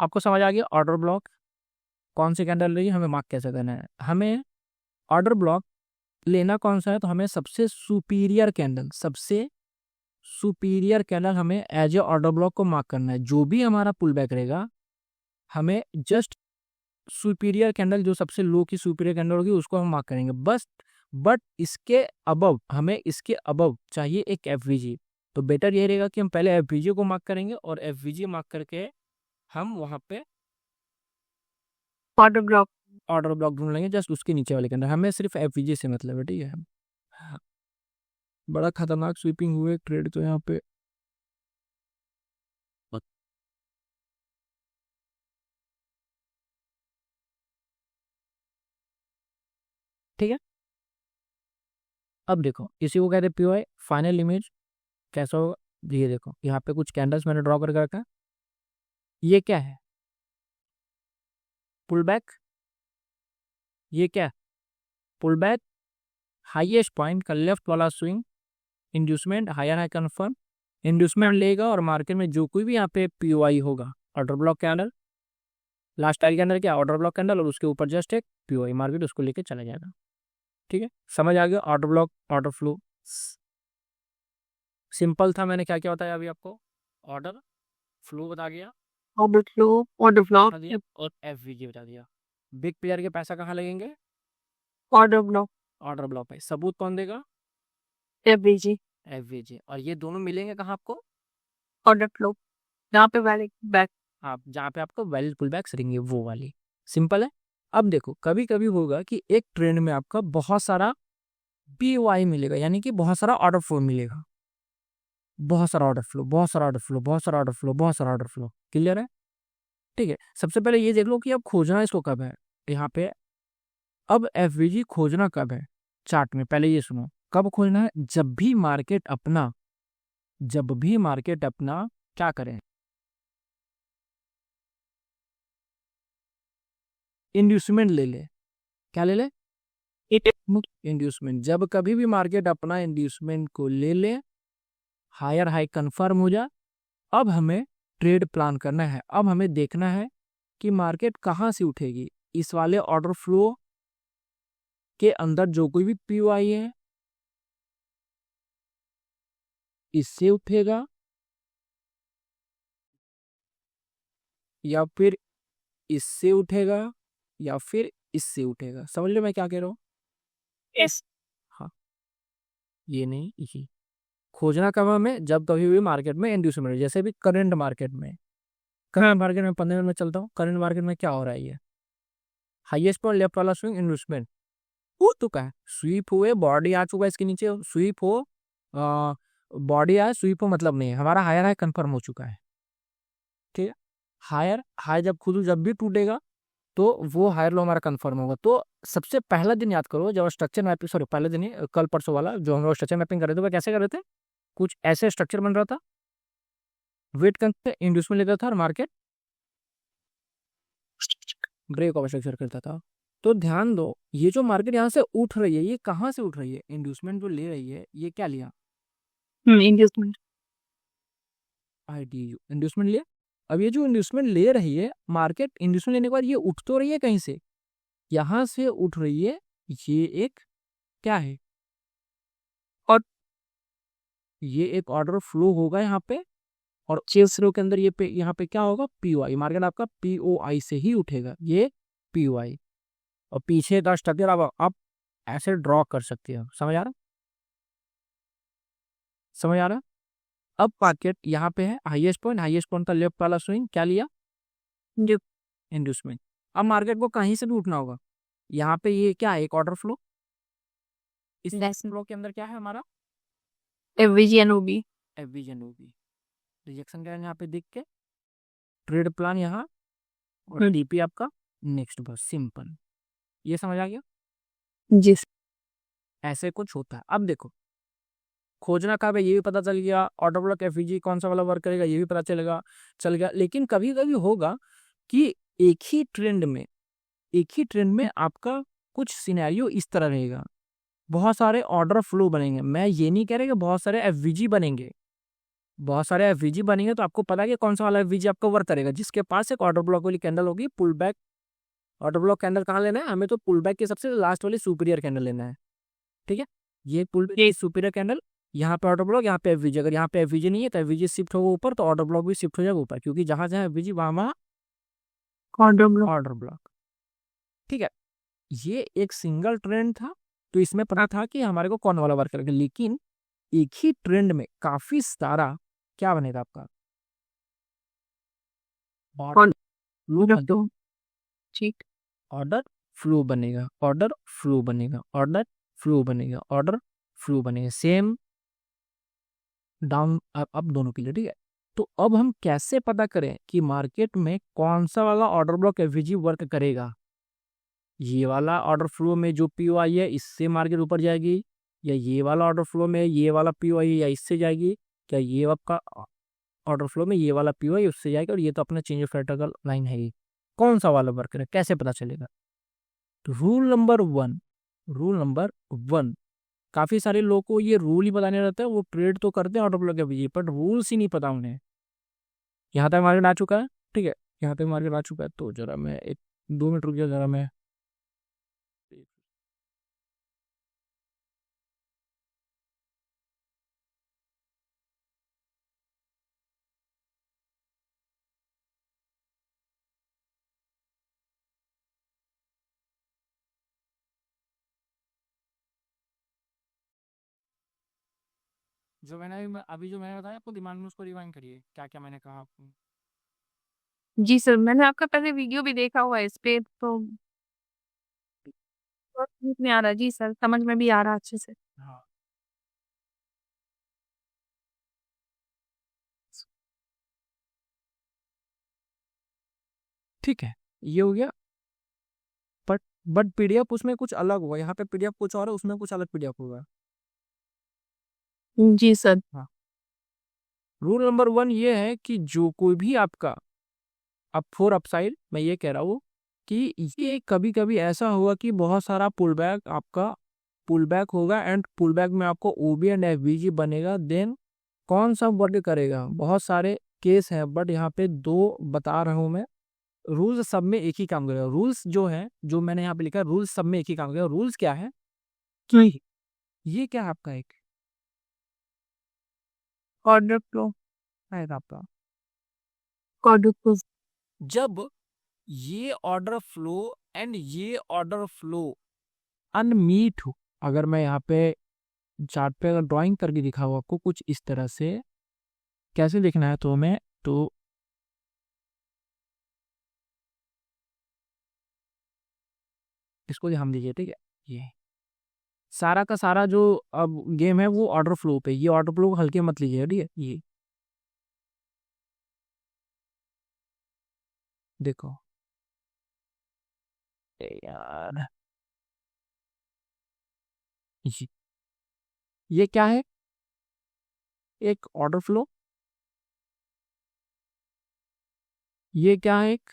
आपको समझ आ गया ऑर्डर ब्लॉक कौन सी कैंडल रही है, हमें मार्क कैसे करना है। हमें ऑर्डर ब्लॉक लेना कौन सा है, तो हमें सबसे सुपीरियर कैंडल हमें एज ए ऑर्डर ब्लॉक को मार्क करना है। जो भी हमारा पुल बैक रहेगा हमें जस्ट सुपीरियर कैंडल, जो सबसे लो की सुपीरियर कैंडल होगी उसको हम मार्क करेंगे बस। बट हमें इसके अबव चाहिए एक एफवीजी। तो बेटर ये रहेगा कि हम पहले एफवीजी को मार्क करेंगे और एफवीजी मार्क करके हम वहां पे ऑर्डर ब्लॉक ढूंढ लेंगे जस्ट उसके नीचे वाले कैंडल। हमें सिर्फ एफवीजी से मतलब है, ठीक है। हाँ, बड़ा खतरनाक स्वीपिंग हुए ट्रेड तो यहाँ पे। ठीक है, अब देखो इसी को कहते हैं पीओआई फाइनल इमेज। कैसा होगा ये देखो, यहाँ पे कुछ कैंडल्स मैंने ड्रॉ करके रखा है। ये क्या है, पुल बैक। ये क्या है, पुल बैक, हाईएस्ट पॉइंट का लेफ्ट वाला swing, inducement, higher high confirm, inducement लेगा और मार्केट में जो कोई भी यहाँ पे पीओआई होगा, order block candle, last tile के अंदर क्या ऑर्डर ब्लॉक कैंडल और उसके ऊपर जस्ट एक पीओआई, मार्केट उसको लेके चला जाएगा। ठीक है, समझ आ गया order block order flow. Simple था, मैंने क्या क्या बताया अभी आपको, ऑर्डर फ्लो बता दिया, ऑर्डर फ्लो बता दिया और एफवीजी बता दिया। बिग प्लेयर के पैसा कहाँ लगेंगे, ऑर्डर ब्लॉक पे। सबूत कौन देगा, एफवीजी एफवीजी। और ये दोनों मिलेंगे कहाँ आपको, ऑर्डर फ्लो, यहाँ पे वैलिड बैक। आप जहाँ पे आपको वैलिड पुल बैक्स रहेंगे वो वाली। सिंपल है। अब देखो कभी कभी होगा कि एक ट्रेंड में आपका बहुत सारा पीओआई मिलेगा, यानी कि बहुत सारा ऑर्डर फ्लो मिलेगा, बहुत सारा ऑर्डर फ्लो, बहुत सारा ऑर्डर फ्लो, बहुत सारा ऑर्डर फ्लो, बहुत सारा ऑर्डर फ्लो। क्लियर है, ठीक है। सबसे पहले ये देख लो कि अब खोजना इसको कब है यहाँ पे। अब एफवीजी खोजना कब है चार्ट में, पहले ये सुनो, कब खोजना है, जब भी मार्केट अपना क्या करें, इंड्यूसमेंट ले ले। क्या ले ले, इंड्यूसमेंट। जब कभी भी मार्केट अपना इंड्यूसमेंट को ले ले, हायर हाई कंफर्म हो जा, अब हमें ट्रेड प्लान करना है। अब हमें देखना है कि मार्केट कहाँ से उठेगी। इस वाले ऑर्डर फ्लो के अंदर जो कोई भी पीओआई है इससे उठेगा या फिर इससे उठेगा या फिर इससे उठेगा। समझ लो मैं क्या कह रहा हूँ, यस हाँ ये नहीं ये खोजना कब हमें, जब कभी भी मार्केट में इंड्यूसमेंट, जैसे भी करंट मार्केट में 15 मिनट में चलता हूँ। करंट मार्केट में क्या हो रहा है, ये हाईएस्ट पर लेफ्ट वाला स्विंग इन्वेस्टमेंट हो चुका है, स्वीप हुए, बॉडी आ चुका है इसके नीचे, स्वीप हो, बॉडी आया, स्वीप हो मतलब नहीं है, हमारा हायर हाई कंफर्म हो चुका है। ठीक है, हायर हाई जब भी टूटेगा तो वो हायर लो हमारा कंफर्म होगा। तो सबसे पहला दिन याद करो जब स्ट्रक्चर मैपिंग, सॉरी पहले दिन ही, कल परसों वाला जो हम लोग स्ट्रक्चर मैपिंग कर रहे थे वो कैसे कर रहे थे, कुछ ऐसे स्ट्रक्चर बन रहा था, वेट करके इंड्यूसमेंट लेता था और मार्केट ब्रेक ऑफ स्ट्रक्चर करता था। तो ध्यान दो, ये जो मार्केट यहाँ से उठ रही है ये कहाँ से उठ रही है, इंड्यूसमेंट जो ले रही है ये क्या लिया, इंड्यूसमेंट आईडीयू इंड्यूसमेंट लिया। अब ये जो इंड्यूसमेंट ले रही है मार्केट, इंड्यूसमेंट लेने के बाद ये उठ तो रही है कहीं से, यहाँ से उठ रही है, ये एक क्या है, और ये एक ऑर्डर फ्लो होगा यहाँ पे, और चेल्स रो के अंदर यहाँ पे क्या होगा, पीओआई। मार्केट आपका पीओआई से ही उठेगा, ये पीओआई। और पीछे का स्ट्रक्चर आप ऐसे ड्रॉ कर सकते हो। समझ आ रहा, समझ आ रहा। अब मार्केट यहाँ पे है, हाईएस्ट पॉइंट का लेफ्ट वाला स्विंग क्या लिया, इंड्यूसमेंट। अब मार्केट को कहीं से भी उठना होगा, यहाँ पे ये क्या है, एक ऑर्डर फ्लो। इस फ्लो के अंदर क्या है हमारा, एफवीजी एनओबी रिजेक्शन क्या है यहाँ पे देख के, ट्रेड प्लान यहाँ, और डीपी आपका नेक्स्ट, बस सिंपल। ये समझ आ गया, जिस ऐसे कुछ होता है। अब देखो खोजना कब है ये भी पता चल गया, ऑर्डर ब्लॉक एफईजी कौन सा वाला वर्क करेगा ये भी पता चल गया। लेकिन कभी कभी होगा कि एक ही ट्रेंड में आपका कुछ सिनेरियो इस तरह रहेगा, बहुत सारे ऑर्डर फ्लो बनेंगे। मैं ये नहीं कह रहा कि बहुत सारे एफवीजी बनेंगे, बहुत सारे एफवीजी बनेंगे तो आपको पता है कि कौन सा वाला एफवीजी आपको वर्क करेगा। जिसके पास एक ऑर्डर ब्लॉक वाली कैंडल होगी, pull back order block candle कहाँ लेना है हमें, तो पुल बैक के सबसे लास्ट वाली सुपीरियर कैंडल लेना है। ठीक है, ये पुल बैक सुपीरियर कैंडल, यहाँ पे ऑर्डर ब्लॉक, यहाँ पे एफवीजी। अगर यहाँ पे एफवीजी नहीं है तो एफवीजी शिफ्ट होगा ऊपर, तो ऑर्डर ब्लॉक भी शिफ्ट हो जाएगा ऊपर, क्योंकि जहां जहां एफवीजी वहां ऑर्डर ब्लॉक। ठीक है, ये एक सिंगल ट्रेंड था, तो इसमें पता था कि हमारे को कौन वाला वर्क करेगा। लेकिन एक ही ट्रेंड में काफी सारा क्या बनेगा आपका ठीक, ऑर्डर फ्लो बनेगा, ऑर्डर फ्लो बनेगा, ऑर्डर फ्लो बनेगा, ऑर्डर फ्लो बनेगा, सेम डाउन अप दोनों के लिए। ठीक है, तो अब हम कैसे पता करें कि मार्केट में कौन सा वाला ऑर्डर ब्लॉक एफवीजी वर्क करेगा। ये वाला ऑर्डर फ्लो में जो पीओआई है इससे मार्केट ऊपर जाएगी, या ये वाला ऑर्डर फ्लो में ये वाला पीओआई या इससे जाएगी, क्या ये आपका ऑर्डर फ्लो में ये वाला पीओआई उससे जाएगा, और ये तो अपना चेंज ऑफ वर्टिकल लाइन है ही। कौन सा वाला वर्क करेगा कैसे पता चलेगा। तो रूल नंबर 1 काफी सारे लोगों को ये रूल ही पता नहीं रहता है, वो ट्रेड तो करते हैं order block FVG, but rules ही नहीं पता उन्हें। यहाँ तक मार्केट आ चुका है, ठीक है, यहाँ तक मार्केट आ चुका है, तो जरा मैं 2 मिनट रुक गया, जरा मैं जो मैंने अभी जो मैंने बताया आपको दिमाग में उसको रिवाइंड करिए, क्या क्या मैंने कहा आपको। जी सर, मैंने आपका पहले वीडियो भी देखा हुआ है इस पे, तो बहुत समझ में आ रहा है। जी सर, समझ में भी आ रहा अच्छे से। हाँ, ठीक है, ये हो गया। बट बट पीडीएफ उसमें कुछ अलग होगा, यहाँ पे पीडीएफ कुछ और है, उसमें कुछ अलग पीडीएफ होगा। जी सर। हाँ, रूल नंबर 1 ये है कि जो कोई भी आपका अप फोर अपसाइड, मैं ये कह रहा हूँ कि ये कभी कभी ऐसा होगा कि बहुत सारा पुल बैक आपका पुल बैक होगा, एंड पुल बैक में आपको ओबी एंड एफवीजी बनेगा, देन कौन सा वर्क करेगा। बहुत सारे केस हैं, बट यहाँ पे 2 बता रहा हूँ मैं। रूल्स सब में एक ही काम करेगा। रूल्स जो है, जो मैंने यहाँ पे लिखा है, रूल्स सब में एक ही काम करेगा। रूल्स क्या है कि ये क्या है आपका एक ऑर्डर फ्लो, है आपका, ऑर्डर फ्लो। जब ये ऑर्डर फ्लो एंड ये ऑर्डर फ्लो अनमीट हो, अगर मैं यहाँ पे चार्ट पे अगर ड्राइंग करके दिखाऊँ आपको कुछ इस तरह से, कैसे देखना है तो मैं तो इसको ध्यान दीजिए। ठीक है, ये सारा का सारा जो अब गेम है वो ऑर्डर फ्लो पे, ये ऑर्डर फ्लो हल्के मत लीजिए। ठीक है, ये देखो, यार ये क्या है, एक ऑर्डर फ्लो, ये क्या है एक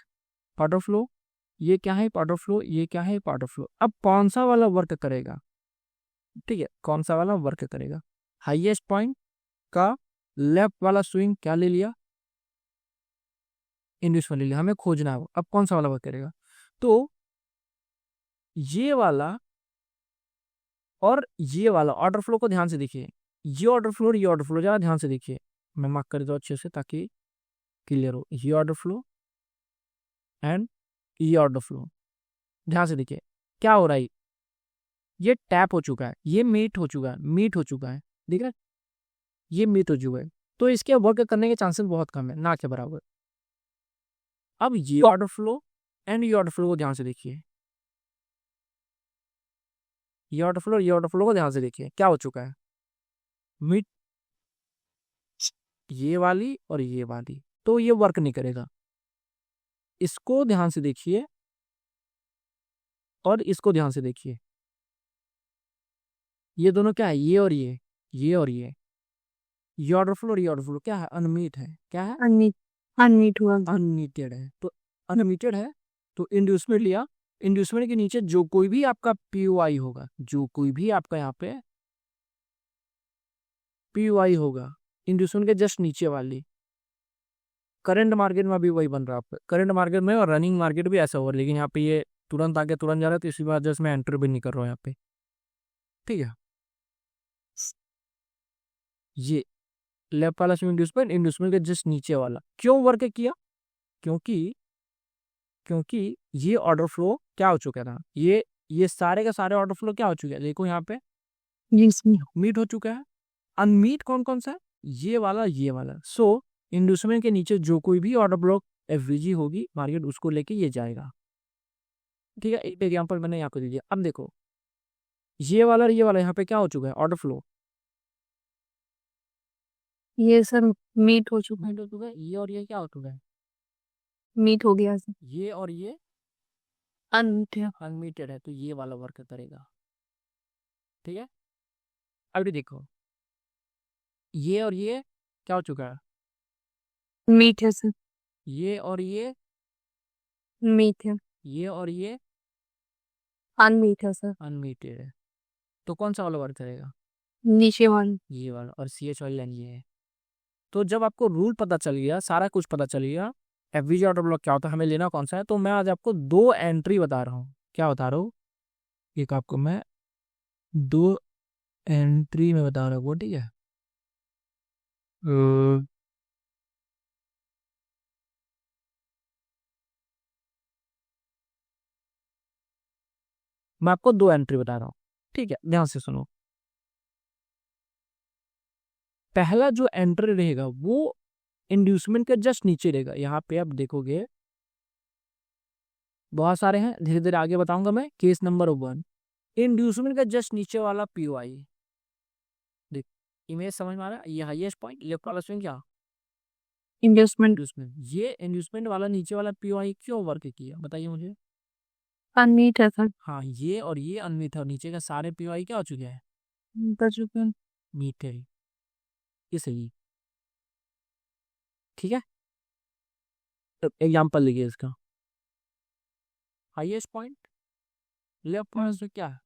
ऑर्डर फ्लो, ये क्या है ऑर्डर फ्लो, ये क्या है ऑर्डर फ्लो। अब कौन सा वाला वर्क करेगा, ठीक है, कौन सा वाला वर्क करेगा। हाईएस्ट पॉइंट का लेफ्ट वाला स्विंग क्या ले लिया, इंड्यूस ले लिया, हमें खोजना है अब कौन सा वाला वर्क करेगा। तो ये वाला और ये वाला ऑर्डर फ्लो को ध्यान से देखिए, ये ऑर्डर फ्लो और ये ऑर्डर फ्लो जरा ध्यान से देखिए, मैं मार्क कर देता हूँ अच्छे से ताकि क्लियर हो। ये ऑर्डर फ्लो एंड ये ऑर्डर फ्लो, ध्यान से देखिए क्या हो रहा है। ये टैप हो चुका है, ये मीट हो चुका है, मीट हो चुका है, दिख रहा है, ये मीट हो चुका है, तो इसके वर्क करने के चांसेस बहुत कम है, ना के बराबर। अब ये ऑर्डर फ्लो एंड ये ऑर्डर फ्लो को ध्यान से देखिए, ये ऑर्डर फ्लो, ये ऑर्डर फ्लो को ध्यान से देखिए क्या हो चुका है, मीट, ये वाली और ये वाली, तो ये वर्क नहीं करेगा। इसको ध्यान से देखिए और इसको ध्यान से देखिए, ये दोनों क्या है, ये और ये और ये ऑर्डर फ्लो और ये ऑर्डर फ्लो क्या है, अनमीट है, क्या है, अनमीट, अनमीट हुआ। अनमीटेड है। तो अनमीटेड है तो इंड्यूसमेंट लिया, इंड्यूसमेंट के नीचे जो कोई भी आपका पीओआई होगा, जो कोई भी आपका यहाँ पे पीओआई होगा, इंड्यूसमेंट के जस्ट नीचे वाली। करंट मार्केट में भी वही बन रहा है आपका, करंट मार्केट में और रनिंग मार्केट भी ऐसा हो रहा है, लेकिन यहाँ पे ये तुरंत आके तुरंत जा रहा है, तो इसी वजह से मैं एंटर भी नहीं कर रहा हूँ यहाँ पे। ठीक है, ये लेफ्ट वाला इंड्यूसमेंट, इंड्यूसमेंट के जस्ट नीचे वाला क्यों वर्क किया? क्योंकि क्योंकि ये ऑर्डर फ्लो क्या हो चुका था, ये सारे का सारे ऑर्डर फ्लो क्या हो चुके हैं, देखो यहाँ पे मीट हो चुका है। अनमीट कौन कौन सा है? ये वाला। सो इंड्यूसमेंट के नीचे जो कोई भी ऑर्डर ब्लॉक एफवीजी होगी मार्केट उसको लेके ये जाएगा। ठीक है, एक एग्जांपल मैंने यहाँ को दीजिए। अब देखो ये वाला यहाँ पे क्या हो चुका है, ऑर्डर फ्लो ये सर मीट हो चुका मीट हो चुका है। ये और ये क्या हो चुका है, है, मीट हो गया सर, ये और ये अनमीट है, अनमीटेड है, तो ये वाला वर्क करेगा। ठीक है, अभी देखो ये और ये क्या हो चुका है, मीट है सर, ये और ये मीट है, ये और ये अनमीट है सर, अनमीटेड है, तो कौन सा वाला वर्क करेगा, नीचे वाला। ये वाला। और सी एच वाली लाइन ये है। तो जब आपको रूल पता चल गया, सारा कुछ पता चल गया, एफवीजी ऑर्डर ब्लॉक क्या होता है, हमें लेना कौन सा है, तो मैं आज आपको 2 एंट्री बता रहा हूँ। क्या बता रहा हूँ, एक आपको मैं 2 एंट्री में बता रहा हूँ। ठीक है, मैं आपको 2 एंट्री बता रहा हूँ। ठीक है, ध्यान से सुनो। पहला जो एंट्री रहेगा वो इंड्यूसमेंट के जस्ट नीचे रहेगा। यहाँ पे आप देखोगे बहुत सारे हैं, धीरे धीरे आगे बताऊंगा मैं। केस नंबर 1, इंड्यूसमेंट के जस्ट नीचे वाला पीओआई। देख, इमेज समझ में आ रहा है, ये हाईएस्ट पॉइंट, लेफ्ट वाला स्विंग क्या, इन्वेस्टमेंट इंड्यूसमेंट। ये इंड्यूसमेंट वाला नीचे वाला पीओआई क्यों वर्क किया, बताइए मुझे। अनमीट है सर, हाँ, ये और ये अनमीट है, और नीचे का सारे पीओआई क्या हो चुके हैं, कर चुके हैं। मीट है। ये सही। ठीक है, एग्जाम्पल लिखिए इसका। हाईएस्ट पॉइंट लेफ्ट पॉइंट से क्या है,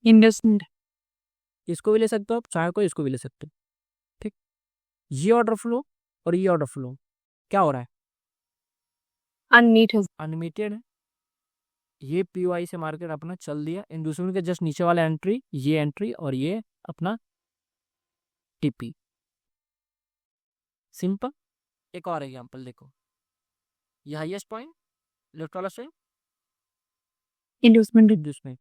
इन्वेस्टमेंट, इसको भी ले सकते हो आप, चाहे को इसको भी ले सकते हो। ठीक, ये ऑर्डर फ्लो और ये ऑर्डर फ्लो क्या हो रहा है, अनमीट है, अनलिमिटेड है। ये पीओआई से मार्केट अपना चल दिया। इंड्यूसमेंट के जस्ट नीचे वाला एंट्री, ये एंट्री, और ये अपना टीपी। सिंपल। एक और एग्जांपल देखो, ये हाईएस्ट पॉइंट लेफ्ट वाला स्विंग, इन्वेस्टमेंट, इंड्यूसमेंट।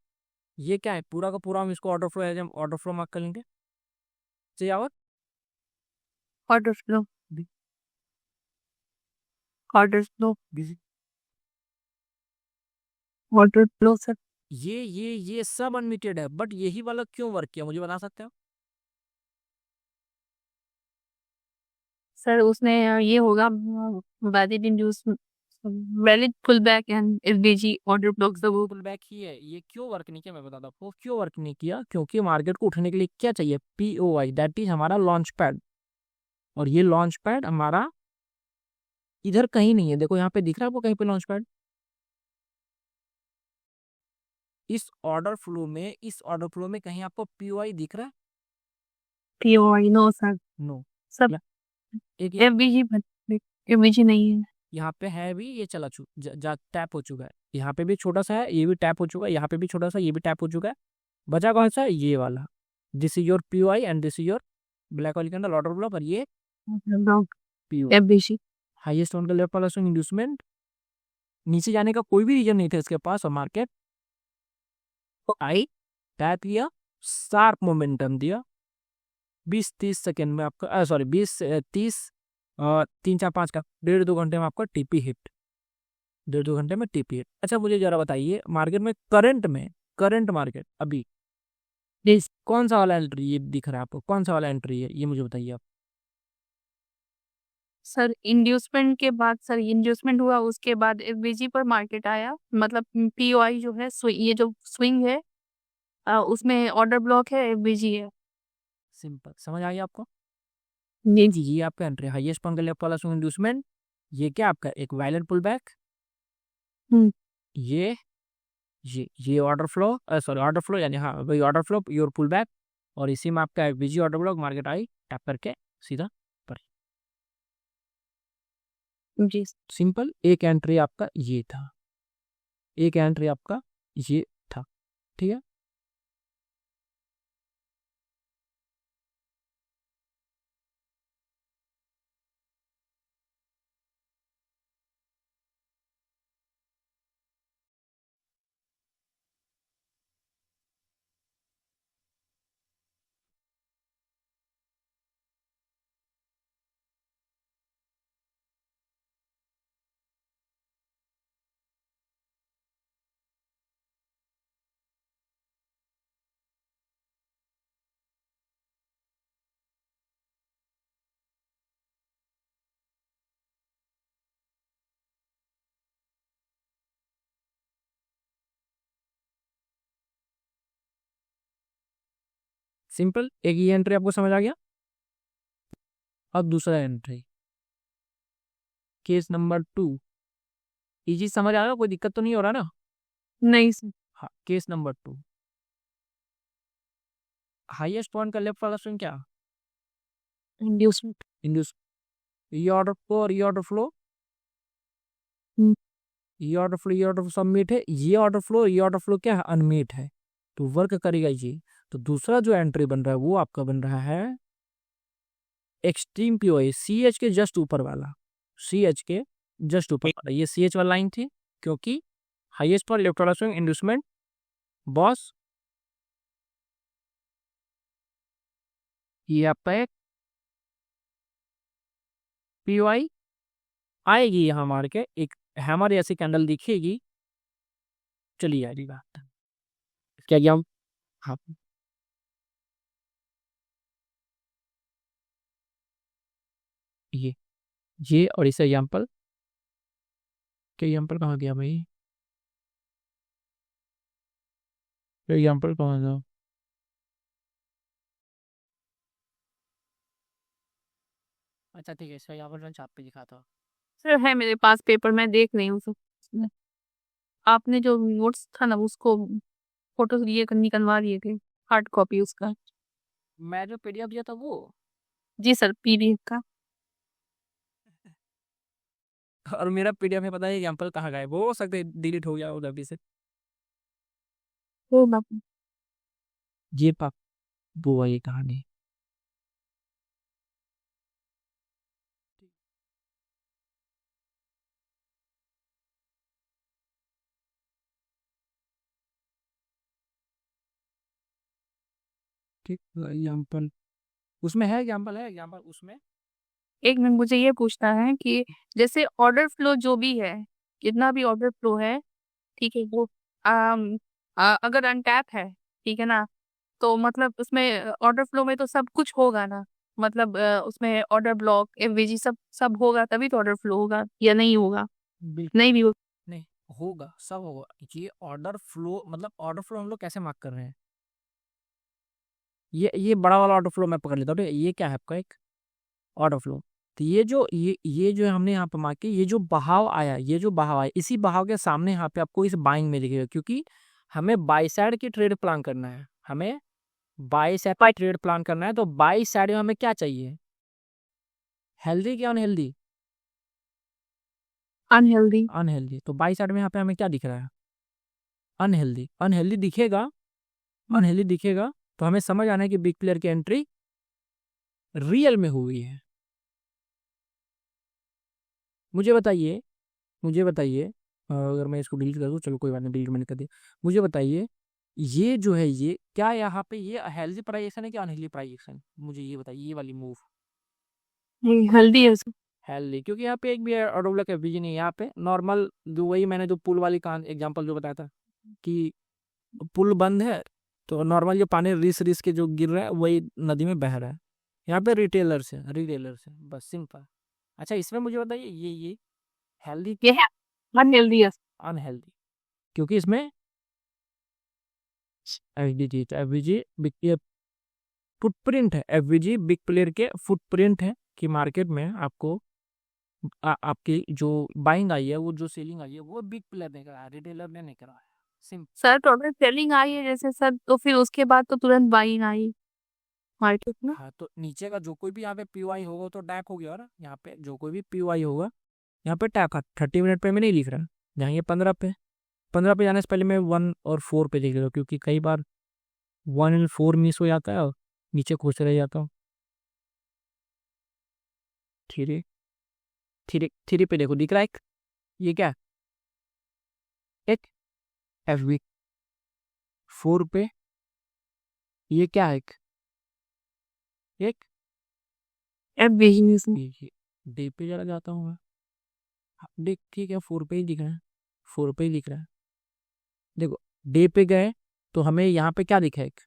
ये क्या है, पूरा का पूरा हम इसको ऑर्डर फ्लो है, ऑर्डर फ्लो मार्क कर लेंगे। चाहिए और ऑर्डर फ्लो, बी- order flow, busy. Order flow sir. ये सब अनलिमिटेड है, बट यही वाला क्यों वर्क किया, मुझे बता सकते हो। सर उसने ये होगा valid induce, valid pull back and FBG order block सब वो पुल बैक ही है। ये क्यों वर्क नहीं किया मैं बताता हूँ आपको, क्यों वर्क नहीं किया, क्योंकि मार्केट को उठने के लिए क्या चाहिए, पीओआई, दैट इज हमारा लॉन्च पैड। और ये लॉन्च पैड हमारा इधर कहीं नहीं है। देखो यहाँ पे दिख रहा है आपको कहीं पे लॉन्च पैड, इस ऑर्डर फ्लो में कहीं आपको पीओआई दिख रहा है, पीओआई नो सर, नो। सब एक एफबीजी, एफबीजी नहीं है। यहाँ पे है भी, ये चला टैप हो चुका है। यहाँ पे भी छोटा सा है, ये भी टैप हो चुका है, यहाँ पे भी छोटा सा, ये भी टैप हो चुका है। बचा कौन सा है, ये वाला। This is your POI and this is your black वाली के अंदर ऑर्डर ब्लॉक, और ये पीओ एफबीजी, हाईएस्ट ऑन का लेफ्ट वाला स्विंग इंड्यूसमेंट। नीचे जाने का कोई भी रीजन नहीं था इसके पास, और मार्केट आई टैप किया, शार्प मोमेंटम दिया। 20-30 सेकेंड में आपका, सॉरी 20-30 और 3-4-5 का 1.5-2 घंटे में आपका टीपी हिट, 1.5-2 घंटे में टीपी हिट। अच्छा मुझे जरा बताइए, मार्केट में करंट मार्केट अभी कौन सा वाला एंट्री ये दिख रहा है आपको, कौन सा वाला एंट्री है ये मुझे बताइए आप। सर इंड्यूसमेंट के बाद, सर इंड्यूसमेंट हुआ उसके बाद एफबीजी पर मार्केट आया, मतलब पीओआई जो है ये जो स्विंग है उसमें ऑर्डर ब्लॉक है, एफबीजी है। सिंपल, समझ आ गया आपको। जी जी, ये आपका एंट्री हाईएस्ट पॉइंट का लेफ्ट वाला स्विंग इंड्यूसमेंट। ये क्या आपका एक वायलेंट पुल बैक, ये order flow, sorry order flow यानी हाँ वही order flow, your pull back, और इसी में आपका एफबीजी ऑर्डर ब्लॉक मार्केट आई टैप करके सीधा पर। जी सिंपल। एक एंट्री आपका ये था, एक एंट्री आपका ये था, ठीक है। सिंपल। एक ये एंट्री आपको समझ आ गया। अब दूसरा एंट्री, केस नंबर 2। इजी समझ आ रहा है? कोई दिक्कत तो नहीं हो रहा ना? नहीं सर। हाँ, केस नंबर 2। हाईएस्ट पॉइंट का लेफ्ट वाला स्विंग क्या? इंड्यूसमेंट। इंड्यूस। ये ऑर्डर फ्लो और ये ऑर्डर फ्लो, ये ऑर्डर फ्लो, ये ऑर्डर फ्लो सब मीट है, ये ऑर्डर फ्लो, ये ऑर्डर फ्लो क्या है? अनमीट है, तो वर्क करेगा ये। तो दूसरा जो एंट्री बन रहा है वो आपका बन रहा है एक्सट्रीम पीओए, सी एच के जस्ट ऊपर वाला, सी एच के जस्ट ऊपर वाला। ये सी एच वाला लाइन थी, क्योंकि हाईएस्ट पर लेफ्ट वाला स्विंग इंड्यूसमेंट बॉस, ये आपका एक पीओआई आएगी यहाँ मार के, एक हैमर ऐसी कैंडल दिखेगी, चली आएगी बात। क्या किया हम? हाँ, ये और इसे एग्जाम्पल, क्या एग्जाम्पल कहाँ गया भाई? एग्जाम्पल कहाँ था? अच्छा ठीक है, इसका एग्जाम्पल मैं छाप पे दिखाता हूँ। सर है मेरे पास पेपर, मैं देख रही हूँ सब। आपने जो नोट्स था ना उसको फोटो लिए निकलवा दिए थे, हार्ड कॉपी उसका। मैं जो पीडीएफ दिया था वो, जी सर, पीडीएफ का। और मेरा पीडीएफ में पता है एग्जाम्पल कहाँ गए, वो हो सकता है डिलीट हो गया उधर भी से। ओ बाप। ये पाप, वो ये कहानी। ठीक, एग्जाम्पल उसमें है, एग्जाम्पल है, एग्जाम्पल उसमें। एक मिनट, मुझे ये पूछना है कि जैसे ऑर्डर फ्लो जो भी है, कितना भी ऑर्डर फ्लो है, ठीक है, वो अगर अनटैप है, ठीक है ना, तो मतलब उसमें ऑर्डर फ्लो में तो सब कुछ होगा ना, मतलब उसमें ऑर्डर ब्लॉक एफवीजी सब सब होगा तभी तो ऑर्डर फ्लो होगा, या नहीं होगा? बिल्कुल नहीं भी होगा। नहीं होगा, सब होगा। ये ऑर्डर फ्लो, मतलब ऑर्डर फ्लो हम लोग कैसे मार्क कर रहे हैं? ये बड़ा वाला ऑर्डर फ्लो मैं पकड़ लेता हूँ, ठीक है? ये क्या है आपका? एक ऑर्डर फ्लो। तो ये जो हमने यहाँ पे मार्क किया, ये जो बहाव आया, ये जो बहाव आया, इसी बहाव के सामने यहाँ पे आपको इस बाइंग में दिखेगा, क्योंकि हमें बाई साइड की ट्रेड प्लान करना है, हमें बाई साइड की ट्रेड प्लान करना है। तो बाई साइड में हमें क्या चाहिए? हेल्दी क्या अनहेल्दी? अनहेल्दी। अनहेल्दी। तो बाई साइड में यहाँ पे हमें क्या दिख रहा है? अनहेल्दी। अनहेल्दी दिखेगा, अनहेल्दी दिखेगा, तो हमें समझ आना है कि बिग प्लेयर की एंट्री रियल में हुई है। मुझे बताइए, मुझे बताइए, अगर मैं इसको डिलीट कर दूं, चलो कोई बात नहीं, डिलीट मैंने कर दिया। मुझे बताइए, ये जो है, ये क्या यहाँ पे ये हेल्दी प्राइस एक्शन है कि अनहेल्दी प्राइस एक्शन? मुझे ये बताइए, ये वाली मूव हेल्दी है उसको। हेल्दी, क्योंकि यहाँ पे एक भी ऑर्डर का विजन नहीं है। यहाँ पे नॉर्मल जो, वही मैंने जो पुल वाली का एग्जांपल जो बताया था कि पुल बंद है, तो नॉर्मल जो पानी रिस रिस के जो गिर रहा है वही नदी में बह रहा है। यहाँ पे रिटेलर्स है, रिटेलर्स है, बस सिंपल। अच्छा, इसमें मुझे बताइए, ये हेल्दी ये है अनहेल्दी है। अनहेल्दी, क्योंकि इसमें एफवीजी बिग फुटप्रिंट है, एफवीजी बिग प्लेयर के फुटप्रिंट है कि मार्केट में आपको आपकी जो बाइंग आई है, वो जो सेलिंग आई है, वो बिग प्लेयर ने करा है, रिटेलर ने नहीं करा है। सिंपल। सर तो अगर सेलिंग आई है जैसे सर, तो फिर उसके बाद तो तुरंत बाइंग आई। मार्केट में। हाँ, तो नीचे का जो कोई भी यहाँ पे पीओआई होगा तो टैप हो गया, और यहाँ पे जो कोई भी पीओआई होगा यहाँ पे टैप। 30 मिनट पे में नहीं लिख रहा, जाएंगे 15 पे जाने से पहले मैं 1 और 4 पे देख लेता हूँ, क्योंकि कई बार 1 और 4 मिस हो जाता है और नीचे खुश रह जाता हूँ। 3 3 पे देखो, दिख रहा है एक, ये क्या है, एक एफ 4 पे ये क्या है, एक एफ बिजनेस में। ये डे पे जरा जाता हूँ मैं। हाँ, देख ठीक है, 4 पे ही दिख रहा है, 4 पे ही दिख रहा है। देखो डे पे गए तो हमें यहाँ पे क्या दिखा, एक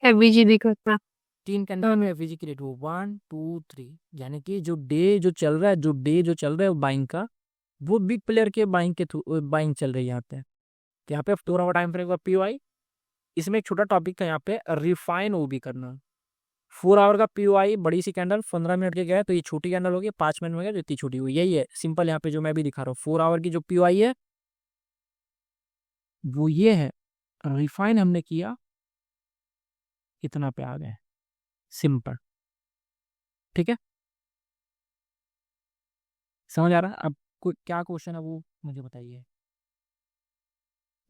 एफ बीजी दिख रहा है। 3 कैंडल में एफवीजी क्रिएट हो, 1 2 3, यानी कि जो डे जो चल रहा है, जो डे जो चल रहा है बाइंग का, वो बिग प्लेयर के बाइंग के थ्रू बाइंग चल रही है यहाँ पे। तो यहाँ पे 4 आवर टाइम फ्रेम का पीओआई, इसमें एक छोटा टॉपिक था यहाँ पे, रिफाइन ओबी करना। 4 आवर का पीओआई, बड़ी सी कैंडल 15 मिनट के गया तो ये छोटी कैंडल होगी, 5 मिनट में गया तो इतनी छोटी हुई, यही है सिंपल। यहाँ पे जो मैं भी दिखा रहा हूँ 4 आवर की जो पीओआई है वो ये है, रिफाइन हमने किया, इतना पे आ गए, सिंपल। ठीक है, समझ आ रहा है? अब कोई क्या क्वेश्चन है वो मुझे बताइए।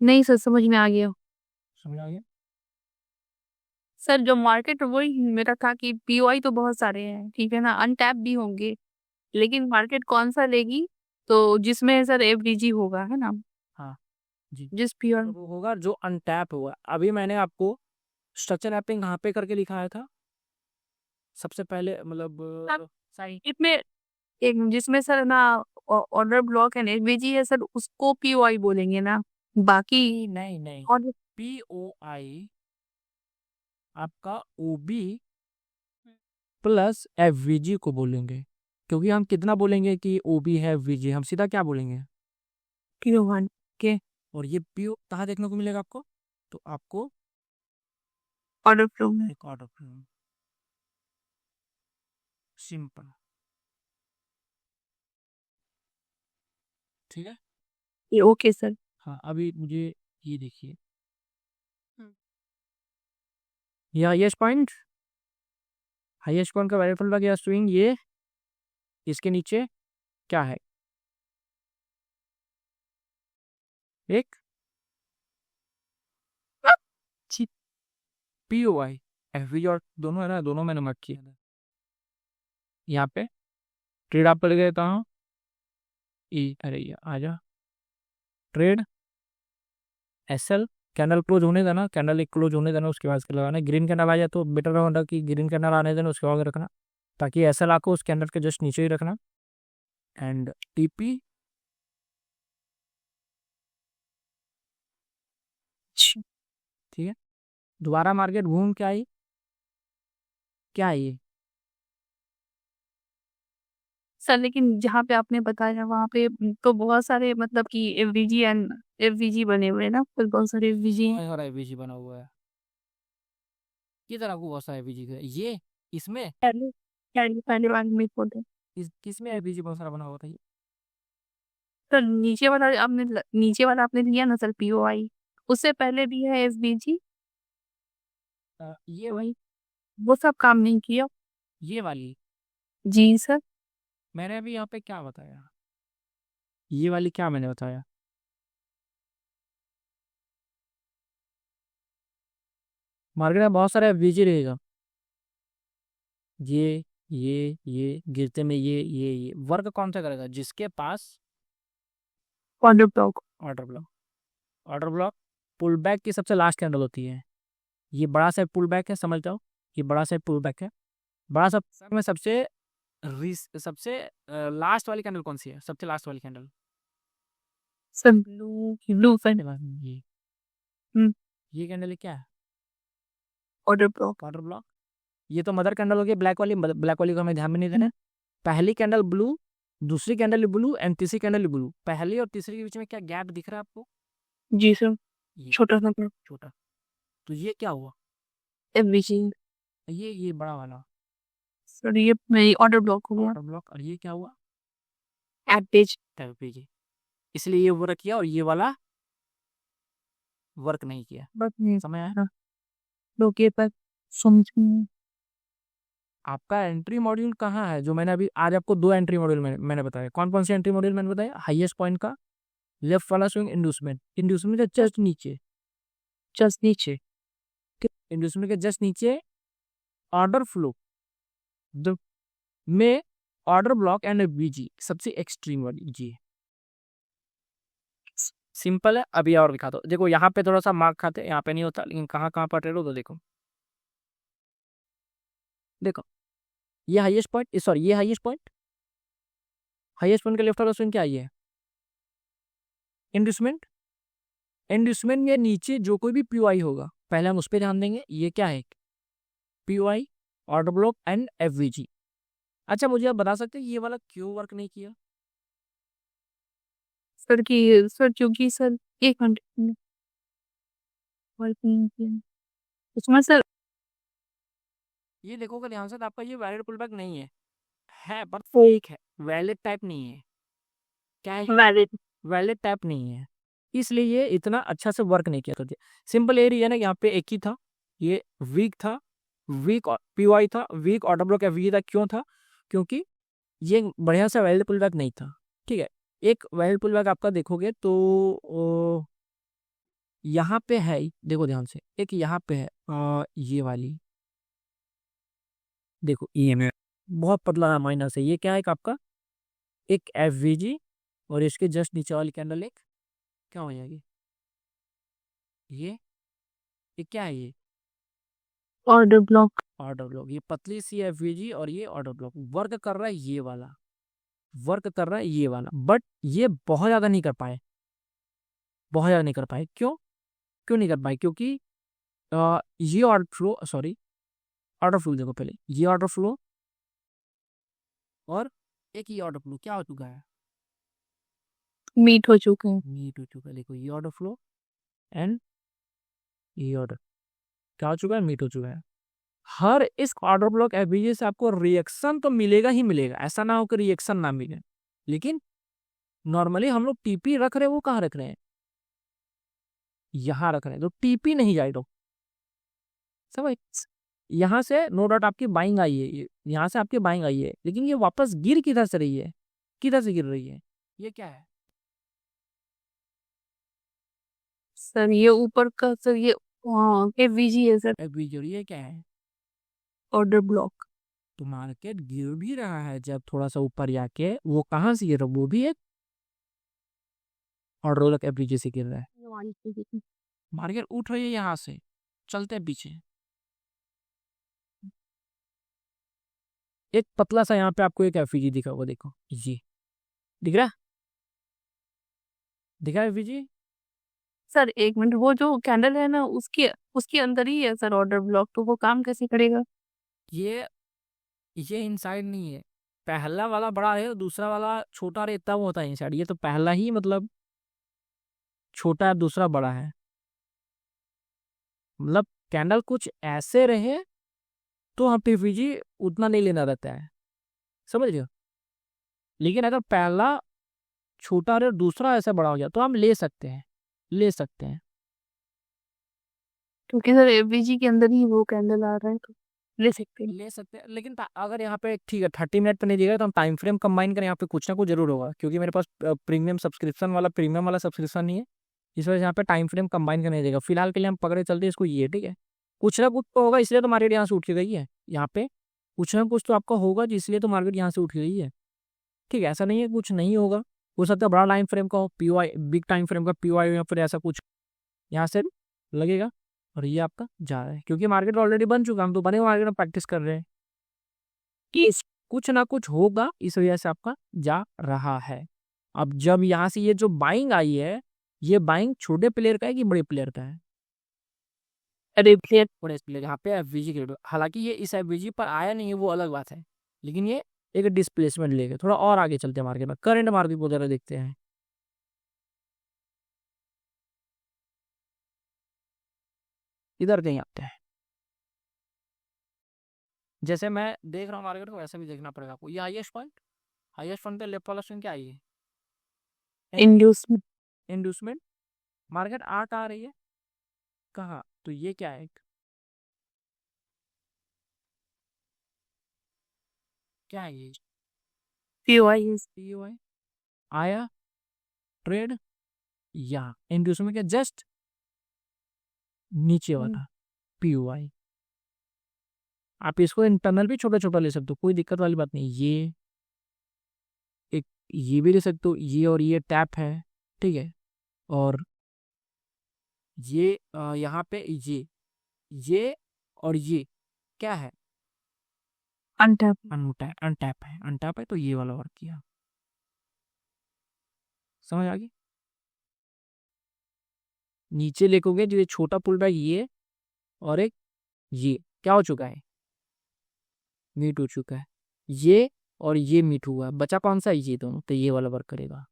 नहीं सर, समझ में आ गया। समझ आ गया? सर जो मार्केट वही मेरा था कि पीओआई तो बहुत सारे हैं, ठीक है ना, अनटैप भी होंगे, लेकिन मार्केट कौन सा लेगी, तो जिसमें सर एफडीजी होगा, है ना, हाँ जी, जिस पीओआई। तो वो होगा जो अनटैप होगा। अभी मैंने आपको स्ट्रक्चर मैपिंग कहाँ पे करके दिखाया था सबसे पहले, मतलब साइड इसमें एक जिसमें सर ना ऑर्डर ब्लॉक है, एफडीजी है सर, उसको पीओआई बोलेंगे ना, बाकी नहीं नहीं, और पीओआई आपका ओबी प्लस एफवीजी को बोलेंगे, क्योंकि हम कितना बोलेंगे कि ओबी है एफवीजी, हम सीधा क्या बोलेंगे पीओ1 के और ये पीओ कहाँ देखने को मिलेगा आपको, तो आपको ऑर्डर फ्लो में। एक ऑर्डर सिंपल। ठीक है, ये ओके सर। हाँ अभी मुझे ये देखिए, हम्म। ये हाईएस्ट पॉइंट का वेरिएबल लग गया स्विंग, ये इसके नीचे क्या है, एक पीओआई एफवीजी, और दोनों है ना, दोनों मैंने मार्क किया था। यहाँ पे ट्रेड आप पड़ गए कहाँ, ई, अरे ये आजा, ट्रेड एसएल, कैंडल क्लोज होने देना, कैंडल एक क्लोज होने देना, उसके बाद इसके लगाना। ग्रीन कैंडल आ जाए तो बेटर होगा कि ग्रीन कैंडल आने देना, उसके बाद रखना, ताकि एसएल आपको उस कैंडल के जस्ट नीचे ही रखना। एंड टीपी, ठीक है, दोबारा मार्केट घूम के आई, क्या है ये, सर लेकिन जहाँ पे आपने बताया वहाँ पे तो बहुत सारे मतलब कि एफवीजी एंड एफवीजी बने हुए हैं ना, फिर बहुत सारे एफवीजी हैं। और एफवीजी बना हुआ है, किधर आपको बहुत सारा एफवीजी है, ये इसमें, पहले पहले पहले वाले में बोलते हैं। किसमें एफवीजी बहुत सारा बना हुआ था ये, सर नीचे वाला आपने लिया ना सर पीओआई, उससे पहले भी है एफवीजी, ये वही, वो सब काम नहीं किया। ये वाली, जी सर। मैंने अभी यहाँ पे क्या बताया, ये वाली क्या मैंने बताया, मार्केट में बहुत सारा एफवीजी रहेगा, ये गिरते में ये वर्क कौन सा करेगा, जिसके पास order block. Order block, order block pull back की सबसे लास्ट कैंडल होती है, ये बड़ा सा पुल बैक है, समझ जाओ, ये बड़ा सा पुल बैक है, बड़ा सा में सबसे लास्ट वाली कैंडल कौन सी है, सबसे लास्ट वाली candle, sir blue blue sir. ये हम्म। ये कैंडल क्या है, ऑर्डर ब्लॉक। Order block. ये तो मदर कैंडल हो गई ब्लैक वाली को हमें ध्यान में नहीं देना। पहली कैंडल ब्लू, दूसरी कैंडल ब्लू एंड तीसरी कैंडल ब्लू, पहली और तीसरी के बीच में क्या गैप दिख रहा है आपको, जी सर, ये छोटा सा छोटा, तो ये क्या हुआ, एफवीजी। ये बड़ा वाला सर ये मेरी ऑर्डर ब्लॉक हो गया। ऑर्डर ब्लॉक, और ये क्या हुआ एप पेज। टैब पेज, इसलिए ये वर्क किया और ये वाला वर्क नहीं किया, बस नहीं। समझ आया? हाँ। लोके पर समझ में आपका एंट्री मॉड्यूल कहाँ है? जो मैंने अभी आज आपको 2 एंट्री मॉड्यूल मैंने बताया। कौन-कौन से एंट्री मॉड्यूल मैंने बताया? हाईएस्ट पॉइंट का लेफ्ट वाला स्विंग इंड्यूसमेंट, इंड्यूसमेंट के जस्ट नीचे, इंड्यूसमेंट के जस्ट नीचे ऑर्डर फ्लो द में ऑर्डर ब्लॉक एंड बीजी सबसे एक्सट्रीम वाली जी। सिंपल है। अभी और दिखा दो। देखो यहाँ पे थोड़ा सा मार्क खाते हैं, यहाँ पे नहीं होता, लेकिन कहाँ पर ट्रेड हो तो देखो ये हाईएस्ट पॉइंट, सॉरी ये हाईएस्ट पॉइंट के लेफ्ट वाला स्विंग क्या है? इंड्यूसमेंट। इंड्यूसमेंट के नीचे जो कोई भी पीओआई होगा पहले हम उस पर ध्यान देंगे। ये क्या है? POI, order block and FVG. अच्छा मुझे आप बता सकते हैं ये वाला क्यों वर्क नहीं किया? सर की सर क्योंकि सर 1 घंटे में वर्किंग किया उसमें सर ये देखोगे ध्यान से तो आपका ये वैलिड पुलबैक नहीं है पर फेक है, वैलिड टाइप नहीं है। क्या है? वैलिड वैलिड टाइप नहीं है, इसलिए ये इतना अच्छा से वर्क नहीं किया था। सिंपल ये रीजन है, यहाँ पे एक ही था, ये वीक था, वीक पीवाई था, वीक ऑर्डर ब्लॉक एफवी था। क्यों था? क्योंकि ये बढ़िया सा वैलिड पुलबैक नहीं था। ठीक है, एक वैलिड पुलबैक आपका देखोगे तो यहाँ पे है, देखो ध्यान से, एक यहाँ पे है ये वाली, देखो ई में बहुत पतला माइनस है। ये क्या है आपका? एक एफ और इसके जस्ट नीचे वाली कैंडल एक क्या हो जाएगी? ये क्या है? ये ऑर्डर ब्लॉक ये पतली सी एफ और ये ऑर्डर ब्लॉक वर्क कर रहा है, ये वाला वर्क कर रहा है, ये वाला। बट ये बहुत ज्यादा नहीं कर पाए, क्यों नहीं कर पाए? क्योंकि ये order flow, sorry order flow देखो पहले, ये ऑर्डर फ्लो और एक ये ऑर्डर फ्लो क्या हो चुका है? मीट हो चुके हैं। देखो ये ऑर्डर फ्लो एंड ये ऑर्डर क्या हो चुका है? मीट हो चुका है। हर इस ऑर्डर ब्लॉक एफबीजी से आपको रिएक्शन तो मिलेगा ही मिलेगा, ऐसा ना हो कि रिएक्शन ना मिले। लेकिन नॉर्मली हम लोग टीपी रख रहे हैं, वो कहाँ रख रहे हैं? यहाँ रख रहे हैं, तो टीपी नहीं जाए तो समझ। यहाँ से नो डाउट आपकी बाइंग आई है, यहाँ से आपकी बाइंग आई है, लेकिन ये वापस गिर किधर से रही है? किधर से गिर रही है? ये क्या है? सर ये ऊपर का सर ये एफवीजी है सर, एफबीजी। और ये क्या है? Order block. तो मार्केट गिर भी रहा है जब थोड़ा सा ऊपर जाके, वो कहाँ से गिर रहा है? वो भी एक ऑर्डर ब्लॉक एफबीजी से गिर रहा है। मार्केट उठ रही है यहाँ से, चलते हैं पीछे। एक पतला सा यहाँ पे आपको एक एफबीजी दिखा होगा, देखो जी, दिख रहा है एफबीजी। सर 1 मिनट, वो जो कैंडल है ना उसके उसके अंदर ही है सर ऑर्डर ब्लॉक, तो वो काम कैसे करेगा? ये इनसाइड नहीं है, पहला वाला बड़ा है, दूसरा वाला छोटा रहे तब होता है इनसाइड। ये तो पहला ही मतलब छोटा है, दूसरा बड़ा है। मतलब कैंडल कुछ ऐसे रहे तो हम पीवीजी उतना नहीं लेना रहता है, समझ रहे हो। लेकिन अगर पहला छोटा रहे और दूसरा ऐसा बड़ा हो गया तो हम ले सकते हैं, क्योंकि सर एफवीजी के अंदर ही वो कैंडल आ रहा है, तो ले सकते हैं। लेकिन अगर यहाँ पे ठीक है 30 मिनट पे नहीं देगा तो हम टाइम फ्रेम कंबाइन करें, यहाँ पे कुछ ना कुछ जरूर होगा, क्योंकि मेरे पास प्रीमियम वाला सब्सक्रिप्शन नहीं है, इस वजह से यहाँ पे टाइम फ्रेम कंबाइन करने देगा। फिलहाल के लिए हम पकड़े चलते हैं इसको, ये ठीक है। कुछ ना कुछ तो होगा, इसलिए तो मार्केट यहाँ से उठ के गई है। यहाँ पे कुछ ना कुछ तो आपका होगा जिसलिए तो मार्केट यहाँ से उठ के गई है। ठीक है, ऐसा नहीं है कुछ नहीं होगा, हो सकता है बड़ा टाइम फ्रेम का हो, पीओआई बिग टाइम फ्रेम का पीओआई, या फिर ऐसा कुछ यहाँ से लगेगा और ये आपका जा रहा है, क्योंकि मार्केट ऑलरेडी बन चुका, हम तो बने मार्केट में प्रैक्टिस कर रहे हैं कि कुछ ना कुछ होगा, इस वजह से आपका जा रहा है। अब जब यहाँ से ये जो बाइंग आई है, ये बाइंग छोटे प्लेयर का है कि बड़े प्लेयर का है? अरे प्लेयर बड़े प्लेयर, यहाँ पे एफवीजी के, हालांकि ये इस एफवीजी पर आया नहीं है वो अलग बात है, लेकिन ये एक डिस्प्लेसमेंट लेके थोड़ा और आगे चलते हैं मार्केट में, करंट मार्केट को जरा देखते हैं। इधर कहीं आते हैं, जैसे मैं देख रहा हूँ मार्केट को वैसे भी देखना पड़ेगा आपको। ये हाईएस्ट पॉइंट पे लेफ्ट वाला स्विंग क्या आई है? इंड्यूसमेंट। इंड्यूसमेंट। मार्केट आठ आ रही है कहाँ? तो ये क्या है? क्या है ये? POI is POI आया, ट्रेड, यहाँ इंड्यूस में क्या जस्ट नीचे वाला POI। आप इसको इंटरनल भी छोटा छोटा ले सकते हो, कोई दिक्कत वाली बात नहीं। ये एक ये भी ले सकते हो, ये और ये टैप है, ठीक है। और ये यहाँ पे ये और ये क्या है? untap. अनटैप है, अनटैप है तो ये वाला वर्क किया। समझ आ गई? नीचे लिखोगे जो ये छोटा पुल बैक ये और एक ये क्या हो चुका है? मीट हो चुका है। ये और ये मीट हुआ है, बचा कौन सा? ये दोनों, तो ये वाला वर्क करेगा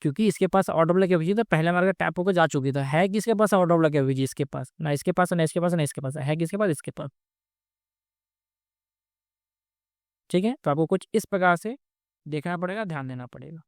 क्योंकि इसके पास ऑर्डर लगे हुई थी, तो पहले हमारे टैप होकर जा चुकी था। है किसके पास ऑर्डर लगे हुई? इसके पास ना, इसके पास ना, इसके पास ना, इसके पास है किसके पास? इसके पास। ठीक है, तो आपको कुछ इस प्रकार से देखना पड़ेगा, ध्यान देना पड़ेगा।